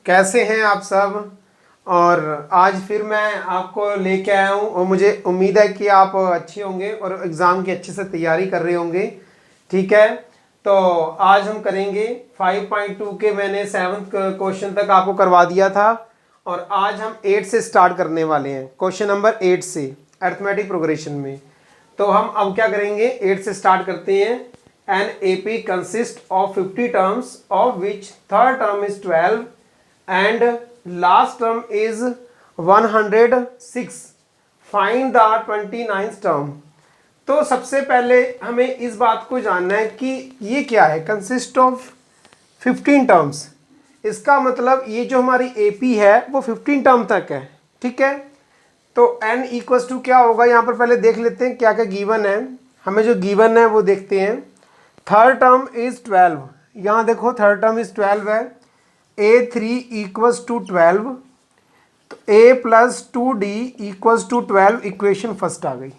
कैसे हैं आप सब। और आज फिर मैं आपको लेके आया हूँ और मुझे उम्मीद है कि आप अच्छे होंगे और एग्ज़ाम की अच्छे से तैयारी कर रहे होंगे। ठीक है, तो आज हम करेंगे 5.2 के मैंने 7th क्वेश्चन तक आपको करवा दिया था और आज हम 8 से स्टार्ट करने वाले हैं, क्वेश्चन नंबर 8 से अरिथमेटिक प्रोग्रेशन में। तो हम अब क्या करेंगे, 8 से स्टार्ट करते हैं। An AP consists of 50 terms of which third term is 12 and last term is 106. Find the 29th term. तो सबसे पहले हमें इस बात को जानना है कि ये क्या है, कंसिस्ट ऑफ 15 टर्म्स। इसका मतलब ये जो हमारी AP है वो 15 टर्म तक है। ठीक है, तो n इक्वल्स टू क्या होगा, यहाँ पर पहले देख लेते हैं क्या क्या गिवन है। हमें जो गिवन है वो देखते हैं। थर्ड टर्म इज 12, यहाँ देखो थर्ड टर्म इज 12 है। A3 इक्वल्स टू 12, तो A plus 2D equals to 12, equation first आ गई।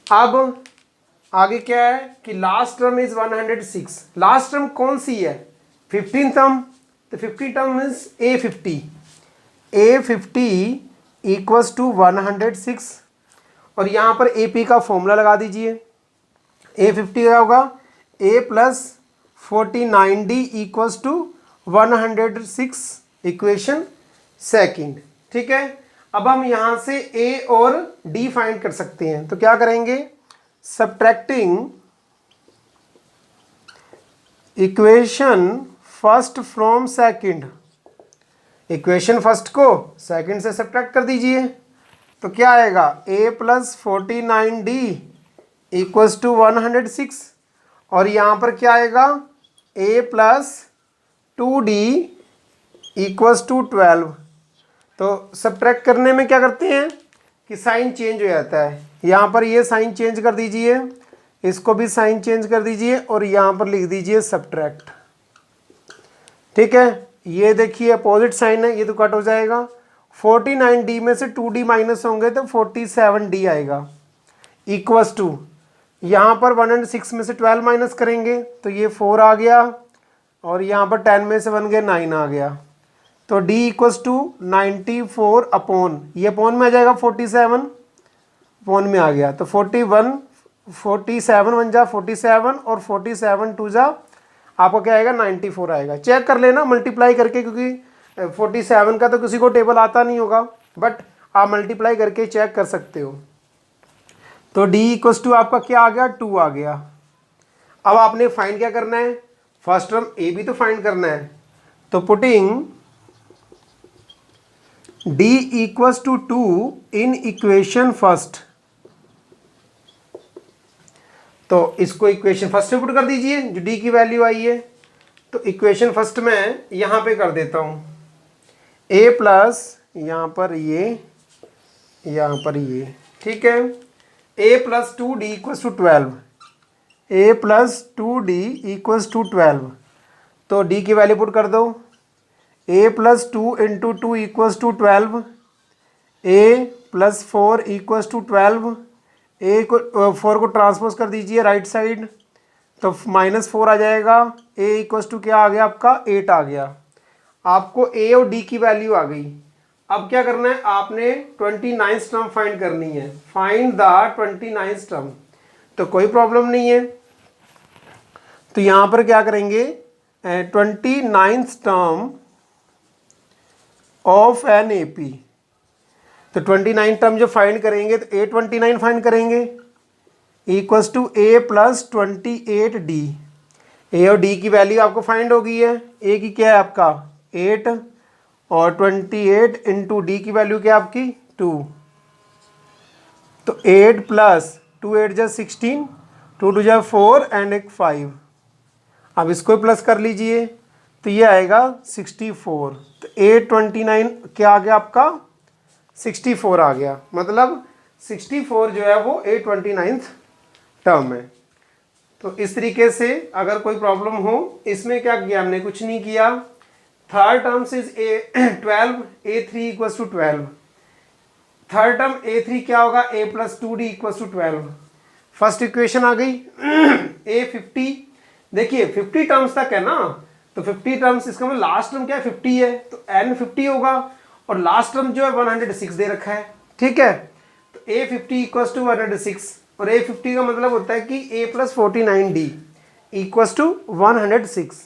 अब आगे क्या है कि last term is 106। Last term कौन सी है, 15 टर्म, तो 15 term is A50। A50 equals to 106 और यहाँ पर AP का फॉर्मूला लगा दीजिए। A50 क्या होगा, A plus 49D equals to 106, equation second. ठीक है, अब हम यहाँ से A और D फाइंड कर सकते हैं। तो क्या करेंगे, subtracting equation first from second, equation first को सेकंड से सब्ट्रैक्ट कर दीजिए। तो क्या आएगा, A plus 49D equals to 106 और यहाँ पर क्या आएगा, A plus 2D equals to 12। तो सब्ट्रैक्ट करने में क्या करते हैं कि साइन चेंज हो जाता है। यहाँ पर ये साइन चेंज कर दीजिए, इसको भी साइन चेंज कर दीजिए और यहाँ पर लिख दीजिए सब्ट्रैक्ट। ठीक है, ये देखिए अपोजिट साइन है, ये तो कट हो जाएगा। 49D में से 2D माइनस होंगे तो 47D आएगा, इक्वल्स टू यहाँ पर 106 में से 12 माइनस करेंगे तो ये 4 आ गया और यहाँ पर 10 में से 1 गया 9 आ गया। तो D इक्वल्स टू 94 अपॉन, ये अपॉन में आ जाएगा 47, अपॉन में आ गया तो 47 बन जा 47 और 47 टू जा आपको क्या आएगा, 94 आएगा। चेक कर लेना मल्टीप्लाई करके, क्योंकि 47 का तो किसी को टेबल आता नहीं होगा, बट आप मल्टीप्लाई करके चेक कर सकते हो। तो D इक्वल्स टू आपका क्या आ गया, 2 आ गया। अब आपने फाइंड क्या करना है, फर्स्ट टर्म A भी तो फाइंड करना है। तो putting D equals to 2 in equation first, तो इसको इक्वेशन फर्स्ट में पुट कर दीजिए जो D की वैल्यू आई है। तो इक्वेशन फर्स्ट में यहाँ पे कर देता हूँ A प्लस यहाँ पर ये, यहाँ पर ये। ठीक है, A plus 2D equals to 12, A plus 2D equals to 12। तो D की वैल्यू पुट कर दो, A plus 2 into 2 equals to 12, A plus 4 equals to 12। A को 4 को ट्रांसपोज कर दीजिए राइट साइड, तो -4 आ जाएगा। A इक्वल्स टू क्या आ गया आपका, 8 आ गया। आपको A और D की वैल्यू आ गई। अब क्या करना है, आपने 29th टर्म फाइंड करनी है। फाइंड द 29th टर्म, तो कोई प्रॉब्लम नहीं है। तो यहाँ पर क्या करेंगे, 29th term of an AP। तो 29 टर्म जो फाइंड करेंगे तो A29 फाइंड करेंगे equals to A plus 28D। A और D की वैल्यू आपको फाइंड हो गई है। A की क्या है आपका 8 और 28 इंटू D की वैल्यू क्या है आपकी 2। तो 8 प्लस 2 8 जा 16, 2 2 जा 4 एंड एक 5। अब इसको प्लस कर लीजिए तो ये आएगा 64। तो A29 क्या आ गया आपका 64 आ गया, मतलब 64 जो है वो A29th टर्म है। तो इस तरीके से अगर कोई प्रॉब्लम हो, इसमें क्या किया हमने, कुछ नहीं किया। Third term is A12, A3 equals to 12। Third term A3 क्या होगा, A plus 2D equals to 12। First equation आ गई। A50, देखिए 50 टर्म्स तक है ना, तो 50 टर्म्स, इसका मतलब लास्ट टर्म क्या है 50 है, तो n 50 होगा और लास्ट टर्म जो है 106 दे रखा है। ठीक है, तो a50 इक्वल्स टू 106 और a50 का मतलब होता है कि a plus 49d equals to 106।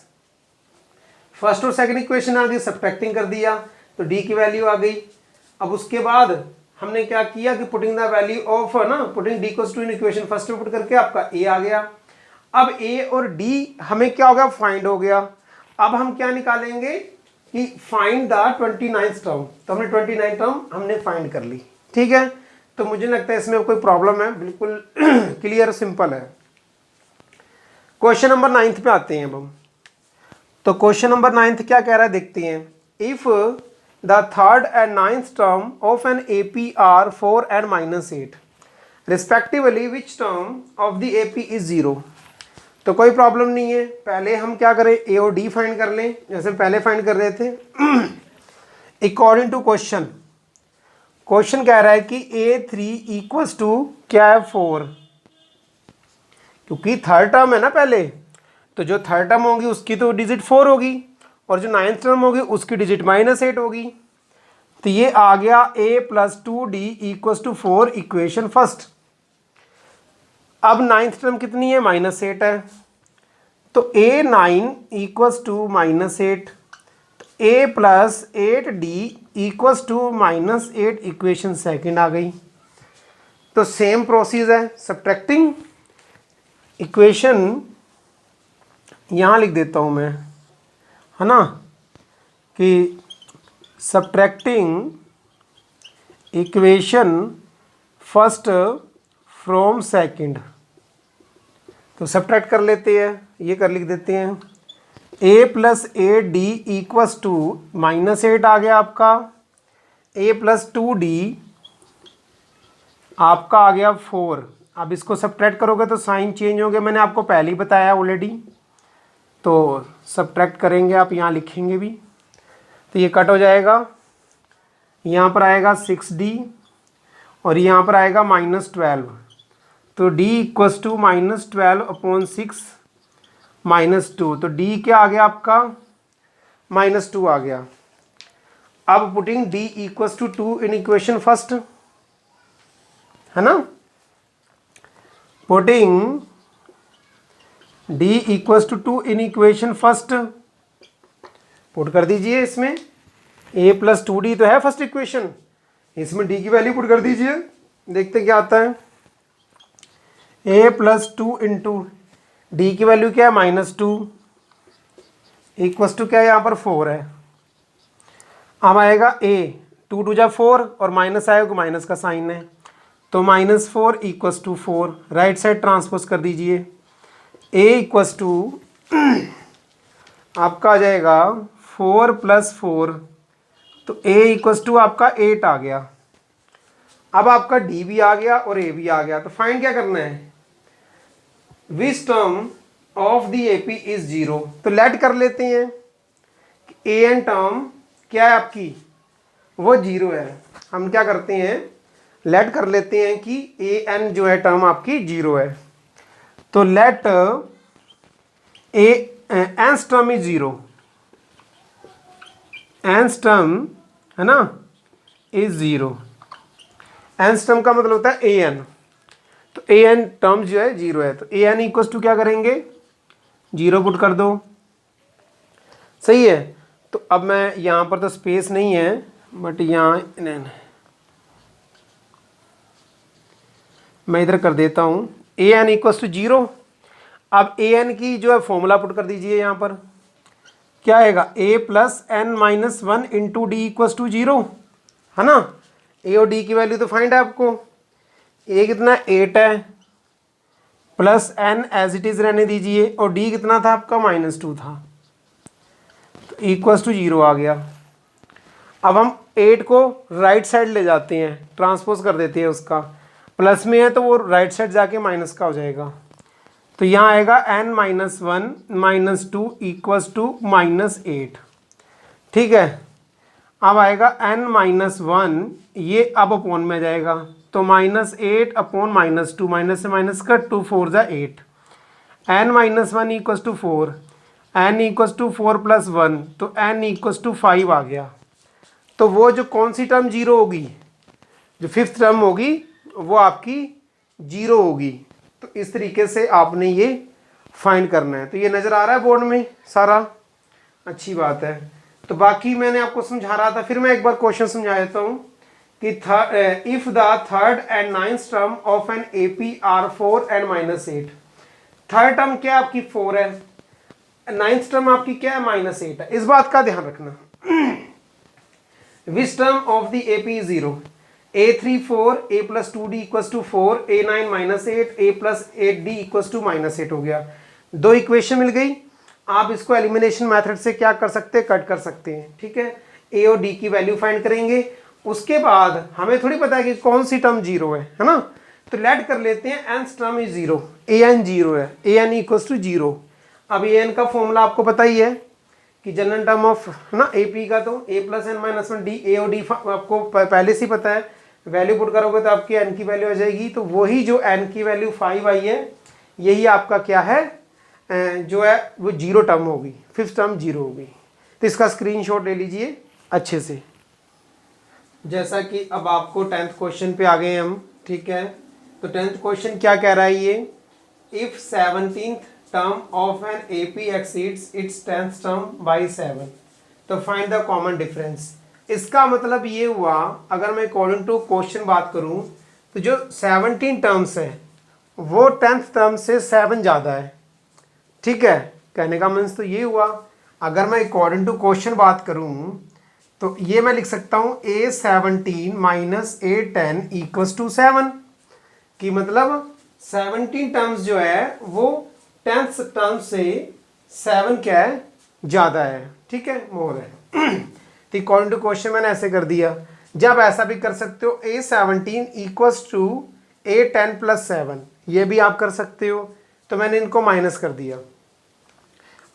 First और सेकंड इक्वेशन आ गई, सब्ट्रैक्टिंग कर दिया तो d की वैल्यू आ गई। अब उसके बाद हमने क्या किया कि पुटिंग द वैल्यू ऑफ ना putting d equals to in equation first में पुट करके आपका a आ गया। अब a और d हमें क्या हो गया, फाइंड हो गया। अब हम क्या निकालेंगे कि फाइंड द 29th टर्म, तो हमने 29 टर्म हमने फाइंड कर ली। ठीक है, तो मुझे लगता है इसमें कोई प्रॉब्लम है, बिल्कुल क्लियर सिंपल है। क्वेश्चन नंबर 9 पे आते हैं अब हम। तो क्वेश्चन नंबर 9 क्या कह रहा है देखते हैं। If the third and 9th term of an AP are 4 and -8 respectively which term of the AP is 0। तो कोई प्रॉब्लम नहीं है, पहले हम क्या करें A और D फाइंड कर लें जैसे पहले फाइंड कर रहे थे। अकॉर्डिंग टू क्वेश्चन, क्वेश्चन कह रहा है कि A3 इक्वल्स टू क्या है 4, क्योंकि थर्ड टर्म है ना पहले, तो जो थर्ड टर्म होगी उसकी तो डिजिट 4 होगी और जो 9th टर्म होगी उसकी डिजिट -8 होगी। तो ये आ गया A + 2D equals to 4 equation first. अब 9th टर्म कितनी है, -8 है, तो A9 equals to -8, A + 8D equals to -8 equation second आ गई। तो सेम प्रोसेस है, सब्ट्रैक्टिंग इक्वेशन यहाँ लिख देता हूँ मैं, है ना, कि subtracting equation first from second. तो सब्ट्रैक्ट कर लेते हैं, ये कर लिख देते हैं। A + 8D इक्वल्स टू -8 आ गया आपका, A + 2D आपका आ गया 4। अब इसको सब्ट्रैक्ट करोगे तो साइन चेंज हो गया, मैंने आपको पहले ही बताया ऑलरेडी। तो सब्ट्रैक्ट करेंगे आप, यहाँ लिखेंगे भी, तो ये कट हो जाएगा, यहाँ पर आएगा 6D और यहाँ पर आएगा -12। तो D इक्वल्स टू -12/6 -2, तो D क्या आ गया आपका, -2 आ गया। अब putting D equals to 2 in equation first, है ना, putting D equals to 2 in equation first, put कर दीजिए इसमें। A + 2D तो है फर्स्ट इक्वेशन, इसमें D की वैल्यू पुट कर दीजिए, देखते क्या आता है। A + 2 इंटू D की वैल्यू क्या है, -2 इक्वल्स टू क्या है, यहाँ पर 4 है। अब आएगा A, 2 2 जा 4 और माइनस आएगा, माइनस का साइन है, तो -4 equals to 4, right side transpose कर दीजिए। A इक्वल्स टू आपका आ जाएगा 4 + 4, तो A इक्वल्स टू आपका 8 आ गया। अब आपका D भी आ गया और A भी आ गया, तो फाइंड क्या करना है, विच term of the AP is 0। तो लेट कर लेते हैं कि AN टर्म क्या है आपकी, वो 0 है। हम क्या करते हैं, लेट कर लेते हैं कि AN जो है टर्म आपकी 0 है। तो let nth term is 0, nth term है ना इज 0, nth टर्म का मतलब होता है AN, तो AN टर्म जो है 0 है, तो AN इक्वल्स टू क्या करेंगे, 0 पुट कर दो, सही है। तो अब मैं यहाँ पर तो स्पेस नहीं है, बट यहाँ मैं इधर कर देता हूँ AN इक्वल्स टू 0। अब AN की जो है फॉर्मूला पुट कर दीजिए, यहाँ पर क्या आएगा, A + n-1 into D equals to 0, है ना। A और D की वैल्यू तो फाइंड है आपको, A कितना 8 है, plus n as it is रहने दीजिए, और D कितना था आपका -2 था, तो इक्वल्स टू 0 आ गया। अब हम 8 को राइट साइड ले जाते हैं, ट्रांसपोज कर देते हैं, उसका प्लस में है तो वो राइट साइड जाके माइनस का हो जाएगा, तो यहाँ आएगा n-1 -2 इक्वल्स टू -8। ठीक है, अब आएगा n-1, ये अब अपॉन में जाएगा, तो -8 अपॉन -2, माइनस से minus cut, 2 4 = 8, n-1 equals to 4। n equals to 4 + 1, तो n इक्वस टू 5 आ गया। तो वो जो कौन सी टर्म जीरो होगी, जो फिफ्थ टर्म होगी वो आपकी जीरो होगी। तो इस तरीके से आपने ये फाइंड करना है। तो ये नज़र आ रहा है बोर्ड में सारा, अच्छी बात है। तो बाकी मैंने आपको समझा रहा था, फिर मैं एक बार क्वेश्चन समझा देता हूँ कि if the third and ninth term of an AP are 4 and -8। Third term क्या है आपकी 4 है, नाइन्थ टर्म आपकी क्या है -8 है। इस बात का ध्यान रखना। विच term of the AP is 0, A3 4, A + 2D = 4, A9 -8, A + 8D = -8 हो गया। दो इक्वेशन मिल गई। आप इसको एलिमिनेशन मेथड से क्या कर सकते हैं, कट कर सकते हैं। ठीक है, A और D की वैल्यू फाइंड करेंगे। उसके बाद हमें थोड़ी पता है कि कौन सी टर्म जीरो है ना, तो लेट कर लेते हैं nth term is zero, an zero है, an = 0। अब an का फॉर्मूला आपको पता ही है कि जनरल टर्म ऑफ ना AP का, तो A + n - 1 D, A और D आपको पहले से ही पता है। वैल्यू पुट करोगे तो आपकी n की वैल्यू आ जाएगी। तो वही जो n की वैल्यू 5 आई है, यही आपका क्या है, जो है वो जीरो टर्म होगी, फिफ्थ टर्म जीरो होगी। तो इसका स्क्रीनशॉट ले लीजिए अच्छे से। जैसा कि अब आपको 10th क्वेश्चन पे आ गए हम। ठीक है, तो 10th क्वेश्चन क्या कह रहा है ये, if 17th term of an AP exceeds its 10th term by 7, तो फाइंड द कॉमन डिफरेंस। इसका मतलब ये हुआ, अगर मैं अकॉर्डिंग टू क्वेश्चन बात करूं, तो जो 17 टर्म्स है वो 10th टर्म से 7 ज़्यादा है। ठीक है, कहने का मीन्स तो ये हुआ, अगर मैं अकॉर्डिंग टू क्वेश्चन बात करूं तो ये मैं लिख सकता हूं A17 - A10 = 7, कि मतलब 17 टर्म्स जो है वो 10th टर्म से 7 क्या है, ज़्यादा है। ठीक है, मोर है। तो अकॉर्डिंग टू क्वेश्चन मैंने ऐसे कर दिया। जब ऐसा भी कर सकते हो, A17 = A10 + 7, ये भी आप कर सकते हो। तो मैंने इनको माइनस कर दिया।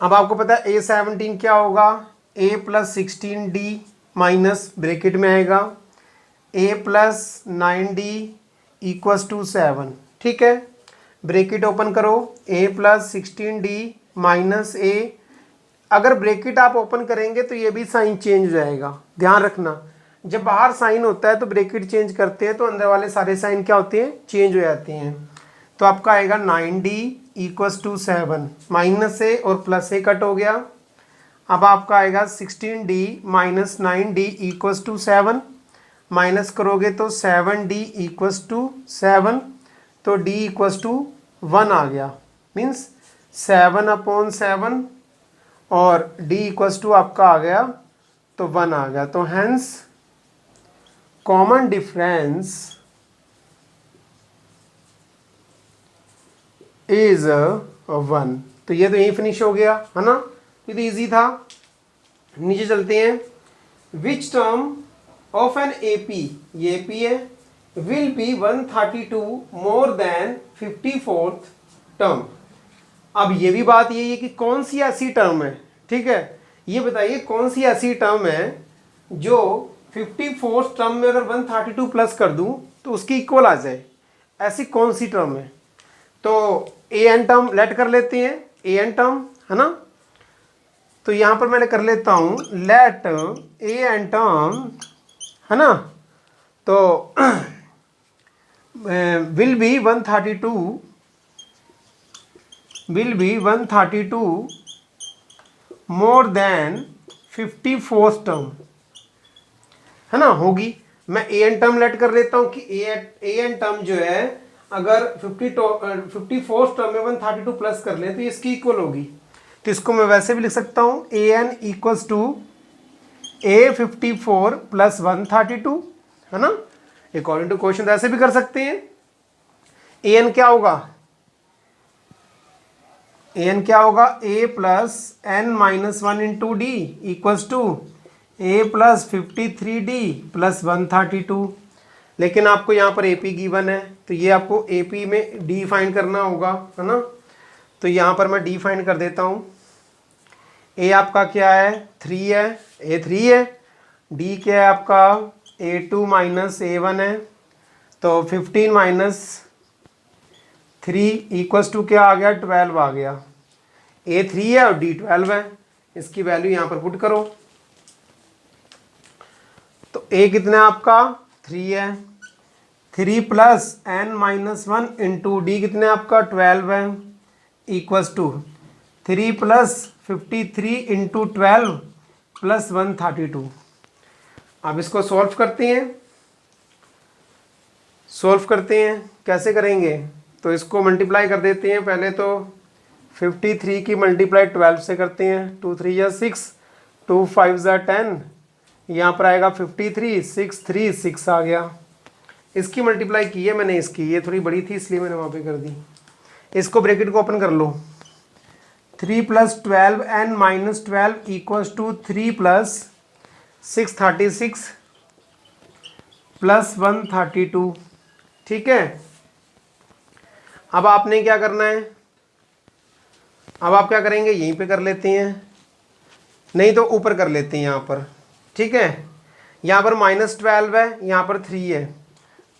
अब आपको पता है A17 क्या होगा, A + 16D माइनस ब्रैकेट में आएगा A + 9D = 7। ठीक है, ब्रैकेट ओपन करो, A + 16D - A। अगर ब्रैकेट आप ओपन करेंगे तो ये भी साइन चेंज हो जाएगा। ध्यान रखना, जब बाहर साइन होता है तो ब्रैकेट चेंज करते हैं तो अंदर वाले सारे साइन क्या होते हैं, चेंज हो जाते हैं। तो आपका आएगा 9D = 7, -A और +A कट हो गया। अब आपका आएगा 16D - 9D = 7, माइनस करोगे तो 7D = 7, तो D = 1 आ गया, मीन्स 7/7, और D = आपका आ गया तो 1 आ गया। तो हेंस कॉमन डिफरेंस इज 1। तो ये तो यही फिनिश हो गया है ना, ये तो इजी था। नीचे चलते हैं। Which term of an AP, ये AP है, will be 132 more than 54th term. अब ये भी बात यही है कि कौन सी ऐसी टर्म है, ठीक है, ये बताइए कौन सी ऐसी टर्म है जो 54th टर्म में अगर 132 प्लस कर दूं तो उसकी इक्वल आ जाए, ऐसी कौन सी टर्म है। तो an टर्म लेट कर लेते हैं, an टर्म है ना, तो यहां पर मैंने कर लेता हूं लेट an टर्म है ना, तो will be 132 more than 54th term है ना, होगी। मैं an टर्म लेट कर लेता हूं कि an टर्म जो है अगर 54th टर्म में 132 प्लस कर ले तो इसकी इक्वल होगी। तो इसको मैं वैसे भी लिख सकता हूं an = A54 + 132 है ना, अकॉर्डिंग टू क्वेश्चन ऐसे भी कर सकते हैं। an क्या होगा, an क्या होगा, A + n - 1 × D = A + 53D + 132। लेकिन आपको यहाँ पर AP गिवन है तो ये आपको AP में D फाइंड करना होगा है ना। तो यहाँ पर मैं D फाइंड कर देता हूँ। A आपका क्या है, 3 है, A 3 है। D क्या है आपका, A2 - A1 है। तो 15 - 3 = क्या आ गया, 12 आ गया। A 3 है और D 12 है। इसकी वैल्यू यहाँ पर पुट करो। तो A कितना है आपका 3 है, 3 प्लस n-1 इंटू डी कितना है आपका 12 है, equals to 3 plus 53 into 12 plus 132। अब इसको सॉल्व करते हैं। कैसे करेंगे? तो इसको मल्टीप्लाई कर देते हैं। पहले तो 53 की मल्टीप्लाई 12 से करते हैं। 2 3 या 6, 2 5 ज़ा 10, यहाँ पर आएगा 53, 6 3 6 आ गया। इसकी मल्टीप्लाई की है मैंने, इसकी ये थोड़ी बड़ी थी इसलिए मैंने वहाँ पे कर दी। इसको ब्रैकेट को ओपन कर लो। 3 plus 12 n-12 equals to 3 plus 636 plus 132। ठीक है, अब आपने क्या करना है? अब आप क्या करेंगे? यहीं पे कर लेते हैं, नहीं तो ऊपर कर लेते हैं यहाँ पर। ठीक है, यहाँ पर -12 है, यहाँ पर 3 है,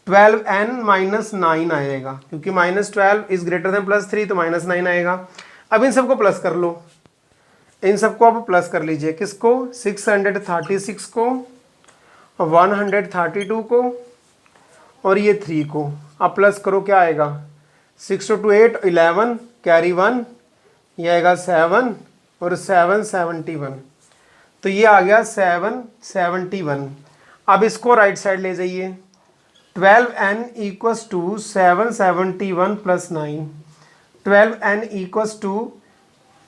12n-9 आएगा, क्योंकि -12 इज ग्रेटर देन +3 तो -9 आएगा। अब इन सबको प्लस कर लो, इन सबको अब प्लस कर लीजिए। किसको? 636 को, 132 को और ये 3 को। अब प्लस करो, क्या आएगा? 6 2 8 11 कैरी 1, ये आएगा 7 और 7 71। तो ये आ गया 771। अब इसको राइट साइड ले जाइए। 12n equals to 771 plus 9, 12n equals to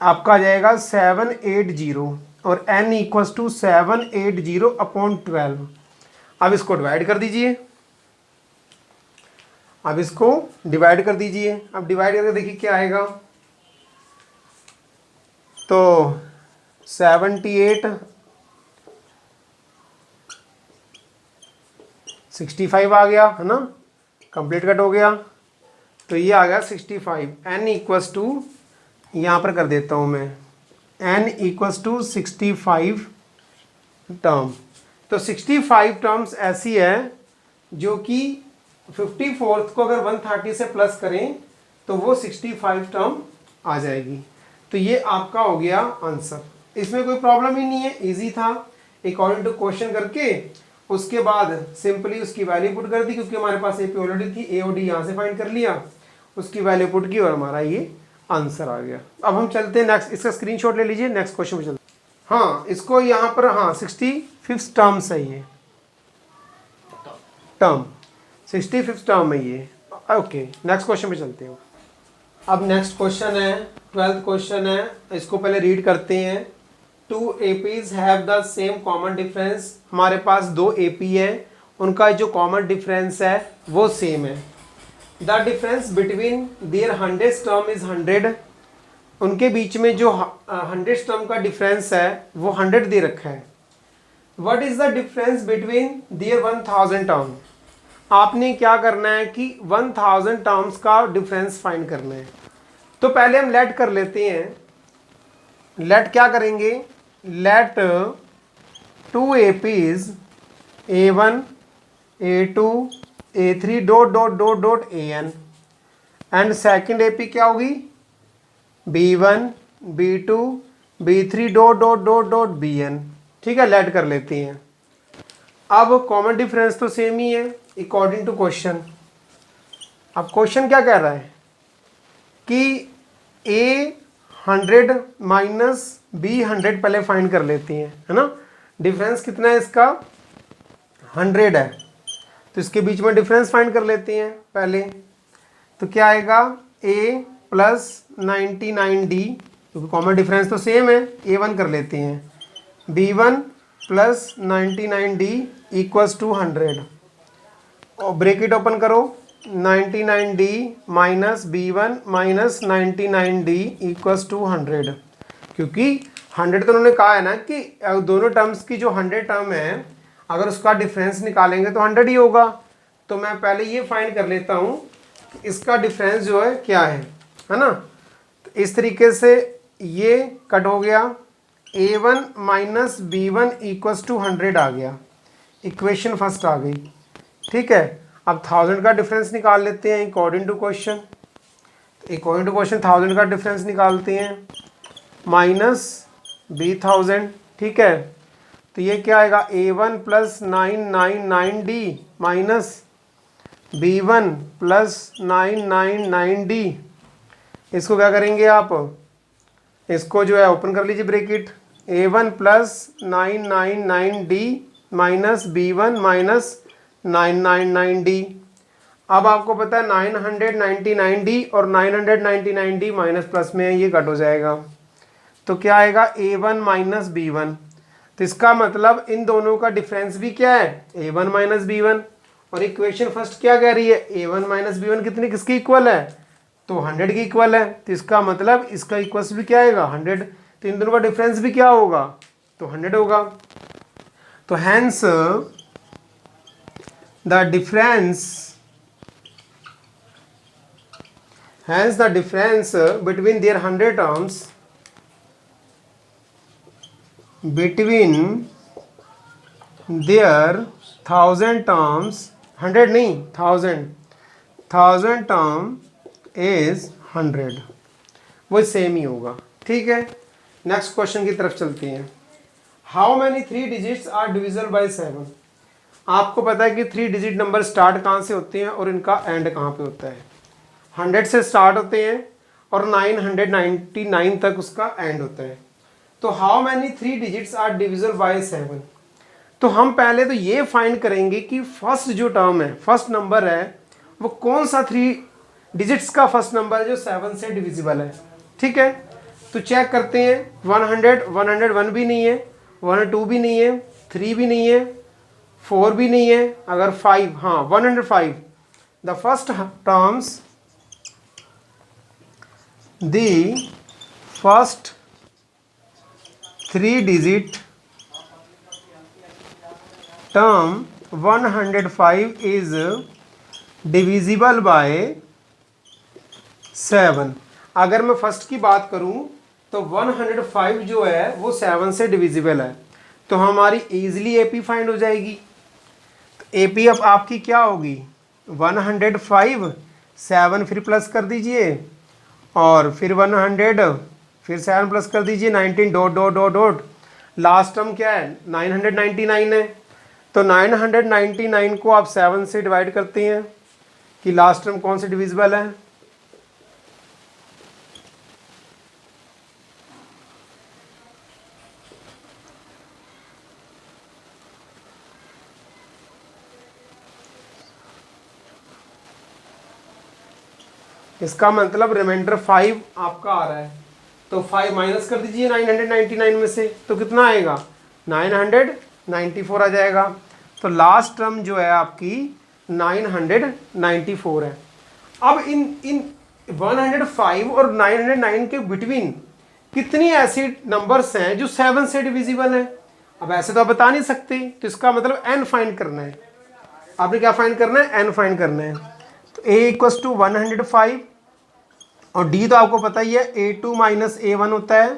आपका आ जाएगा 780 और n इक्वस टू 780 अपॉन 12। अब इसको डिवाइड कर दीजिए। अब डिवाइड करके देखिए क्या आएगा। तो 78 65 आ गया है ना, कंप्लीट कट हो गया। तो ये आ गया 65। n इक्वस टू, यहाँ पर कर देता हूँ मैं, n इक्वस टू 65 टर्म। तो 65 टर्म्स ऐसी है जो कि 54th को अगर 130 से प्लस करें तो वो 65 टर्म आ जाएगी। तो ये आपका हो गया आंसर। इसमें कोई प्रॉब्लम ही नहीं है, इजी था। अकॉर्डिंग टू क्वेश्चन करके उसके बाद सिंपली उसकी वैल्यू पुट कर दी, क्योंकि हमारे पास एपी ऑलरेडी थी, ए और डी यहाँ से फाइंड कर लिया, उसकी वैल्यू पुट की और हमारा ये आंसर आ गया। अब हम चलते हैं नेक्स्ट, इसका स्क्रीनशॉट ले लीजिए, नेक्स्ट क्वेश्चन में चलते हैं। हाँ, इसको यहाँ पर 65th टर्म है ये टर्म, 65th टर्म है ये। ओके, नेक्स्ट क्वेश्चन पे चलते हैं। अब नेक्स्ट क्वेश्चन है, 12th क्वेश्चन है, इसको पहले रीड करते हैं। 2 APs have the same common difference. हमारे पास 2 AP है, उनका जो कॉमन डिफरेंस है वो सेम है। The difference between their 100th term is 100। उनके बीच में जो 100th टर्म का डिफरेंस है वो 100 दे रखा है। What is the difference between their 1000 term. आपने क्या करना है कि 1000 टर्म्स का डिफरेंस फाइंड करना है। तो पहले हम लेट कर लेते हैं। लेट क्या करेंगे? Let 2 APs A1 A2 A3 dot dot dot dot AN and second AP क्या होगी? B1 B2 B3 dot dot dot dot BN। ठीक है, लेट कर लेते हैं। अब कॉमन डिफरेंस तो सेम ही है अकॉर्डिंग टू क्वेश्चन। अब क्वेश्चन क्या कह रहा है कि A 100 माइनस B 100 पहले फाइंड कर लेते हैं, है ना। डिफरेंस कितना है इसका? 100 है, तो इसके बीच में डिफरेंस फाइंड कर लेते हैं पहले। तो क्या आएगा? A प्लस 99D, क्योंकि कॉमन डिफरेंस तो सेम है, A1 कर लेते हैं। B1 plus 99D equals to 100 और ब्रैकेट ओपन करो। 99D minus B1 minus 99D equals to 100, क्योंकि 100 तो उन्होंने कहा है ना कि दोनों टर्म्स की जो 100 टर्म है अगर उसका डिफरेंस निकालेंगे तो 100 ही होगा। तो मैं पहले ये फाइंड कर लेता हूँ कि इसका डिफरेंस जो है क्या है ना। तो इस तरीके से ये कट हो गया। A1 minus B1 equals to 100 आ गया, इक्वेशन फर्स्ट आ गई। ठीक है, अब 1000 का डिफरेंस निकाल लेते हैं according to question. According to question 1000 का डिफरेंस निकालते हैं। माइनस B1000, ठीक है। तो ये क्या आएगा A1 plus 999D minus B1 plus 999D। इसको क्या करेंगे आप, इसको जो है ओपन कर लीजिए bracket, A1 plus 999D minus B1 minus 999D। अब आपको पता है 999D और 999D माइनस प्लस में है, ये कट हो जाएगा। तो क्या आएगा A1 माइनस B1। तो इसका मतलब इन दोनों का डिफरेंस भी क्या है, A1 माइनस B1। और इक्वेशन फर्स्ट क्या कह रही है, A1 माइनस B1 कितनी किसकी इक्वल है, तो 100 की इक्वल है। तो इसका मतलब इसका इक्वल्स भी क्या आएगा 100। तो इन दोनों का डिफरेंस भी क्या होगा, तो 100 होगा। तो hence the difference between their 100 terms, between their 1000 terms, 100 नहीं 1000 term is 100, वो सेम ही होगा, ठीक है। नेक्स्ट क्वेश्चन की तरफ चलते हैं। How many 3 digits are divisible by 7। आपको पता है कि 3 डिजिट नंबर स्टार्ट कहाँ से होते हैं और इनका एंड कहाँ पे होता है। 100 से स्टार्ट होते हैं और 999 तक उसका एंड होता है। तो how many 3 digits are divisible by 7। तो हम पहले तो ये फाइंड करेंगे कि फर्स्ट जो टर्म है, फर्स्ट नंबर है, वो कौन सा 3 डिजिट्स का फर्स्ट नंबर है जो 7 से डिविजिबल है, ठीक है। तो चेक करते हैं। 101 भी नहीं है, 102 भी नहीं है, 3 भी नहीं है, 4 भी नहीं है, अगर 5, हाँ 105। The first terms, the first 3 digit term 105 is divisible by 7। अगर मैं फर्स्ट की बात करूं तो 105 जो है वो 7 से डिविजिबल है, तो हमारी इजीली एपी फाइंड हो जाएगी। तो एपी अब आपकी क्या होगी, 105 7 फिर प्लस कर दीजिए और फिर 100 फिर 7 प्लस कर दीजिए 19 dot dot dot dot, last term क्या है 999 है। तो 999 को आप 7 से डिवाइड करते हैं कि लास्ट टर्म कौन से डिविजिबल है। इसका मतलब रिमाइंडर 5 आपका आ रहा है, तो 5 माइनस कर दीजिए 999 में से, तो कितना आएगा 994 आ जाएगा। तो लास्ट टर्म जो है आपकी 994 है। अब इन 105 और 909 के बिटवीन कितनी ऐसी नंबर्स हैं जो 7 से डिविजिबल हैं। अब ऐसे तो आप बता नहीं सकते, तो इसका मतलब n फाइंड करना है। आपने क्या फाइंड करना है, n फाइंड करना है। तो a इक्वल्स टू 105 और d तो आपको पता ही है a2 माइनस a1 होता है।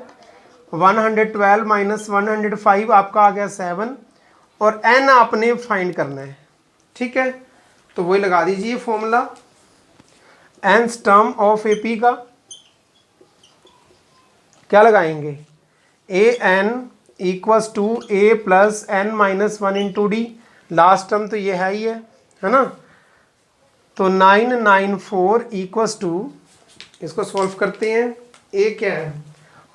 112 माइनस 105 आपका आ गया 7 और n आपने फाइंड करना है, ठीक है। तो वही लगा दीजिए formula, nth term of AP का क्या लगाएंगे, an equals to a plus n minus 1 into D. Last term तो ये है ही है ना। तो 994 इक्वल्स टू, इसको सॉल्व करते हैं, a क्या है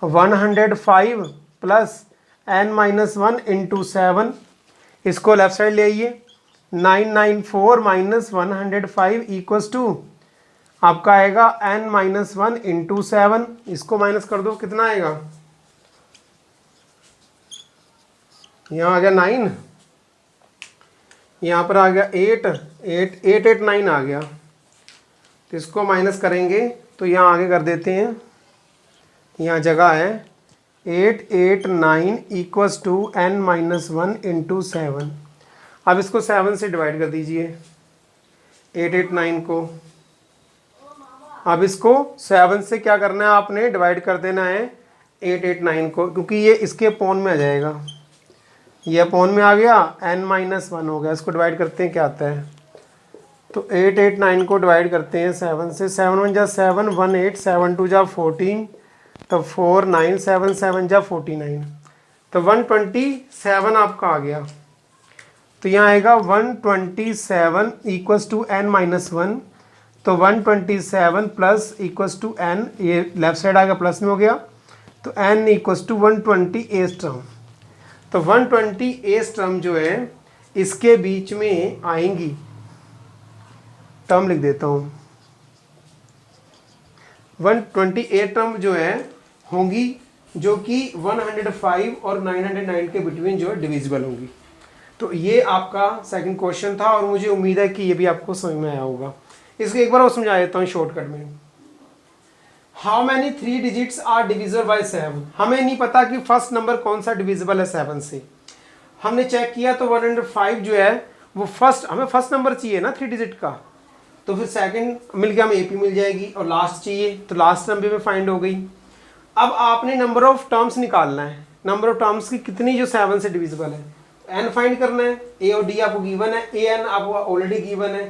105 प्लस n माइनस 1 इंटू 7, इसको लेफ्ट साइड ले आइए। 994 माइनस 105 इक्वल्स टू आपका आएगा n माइनस 1 इंटू 7, इसको माइनस कर दो, कितना आएगा, यहाँ आ गया 9, यहाँ पर आ गया 889 आ गया। तो इसको माइनस करेंगे तो यहाँ आगे कर देते हैं, यहाँ जगह है 889 equals to n minus 1 into 7। अब इसको 7 से डिवाइड कर दीजिए 889 को। अब इसको 7 से क्या करना है, आपने डिवाइड कर देना है 889 को, क्योंकि ये इसके अपॉन में आ जाएगा, ये अपॉन में आ गया, n माइनस 1 हो गया। इसको डिवाइड करते हैं क्या आता है, तो 889 को डिवाइड करते हैं 7 से। 7 1 जा 7, 1 8, 7 2 जा 14, तो 4 9 7 7 जा 49, तो 127 आपका आ गया। तो यहाँ आएगा 127 इक्वल्स टू n माइनस 1, तो 127 प्लस इक्वल्स टू n, ये लेफ्ट साइड आएगा प्लस में हो गया, तो n इक्वल्स टू 128 टर्म। तो 128 टर्म जो है इसके बीच में आएंगी, टर्म लिख देता हूँ, 128 टर्म जो है होंगी जो कि 105 और 909 के बिटवीन जो है डिविजिबल होंगी। तो ये आपका सेकंड क्वेश्चन था और मुझे उम्मीद है कि ये भी आपको समझ में आया होगा। इसको एक बार और समझा देता हूँ शॉर्टकट में। How many 3 digits are divisible by 7। हमें नहीं पता कि फर्स्ट नंबर कौन सा डिविजिबल है 7 से। हमने चेक किया तो 105 जो है वो फर्स्ट, हमें फर्स्ट नंबर चाहिए ना 3 डिजिट का, तो फिर सेकंड मिल गया, हमें एपी मिल जाएगी, और लास्ट चाहिए तो लास्ट टर्म भी में फाइंड हो गई। अब आपने नंबर ऑफ टर्म्स निकालना है, नंबर ऑफ टर्म्स की कितनी जो 7 से डिविजिबल है, एन फाइंड करना है। ए और डी आपको गिवन है, ए एन आपको ऑलरेडी गिवन है,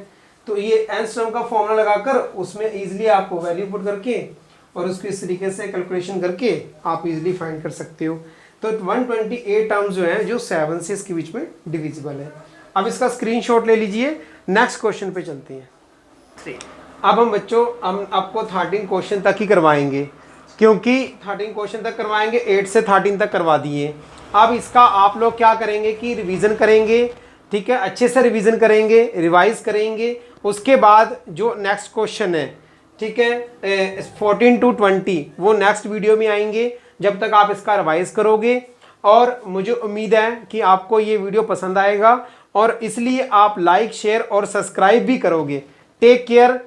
तो ये एन टर्म का फॉर्मूला लगाकर उसमें इजीली आपको वैल्यू पुट करके और उसको इस तरीके से कैलकुलेशन करके आप इजीली फाइंड कर सकते हो। तो 128 टर्म्स जो है जो 7 से इसके बीच में डिविजिबल है। अब इसका स्क्रीनशॉट ले लीजिए। नेक्स्ट क्वेश्चन पे चलते हैं। अब हम बच्चों हम आपको 13 क्वेश्चन तक ही करवाएंगे, क्योंकि 13 क्वेश्चन तक करवाएंगे, 8 से 13 तक करवा दिए। अब इसका आप लोग क्या करेंगे कि रिवीजन करेंगे, ठीक है, अच्छे से रिवीजन करेंगे, रिवाइज करेंगे। उसके बाद जो नेक्स्ट क्वेश्चन है, ठीक है, 14 to 20 वो नेक्स्ट वीडियो में आएंगे। जब तक आप इसका रिवाइज करोगे, और मुझे उम्मीद है कि आपको ये वीडियो पसंद आएगा, और इसलिए आप लाइक शेयर और सब्सक्राइब भी करोगे। Take care.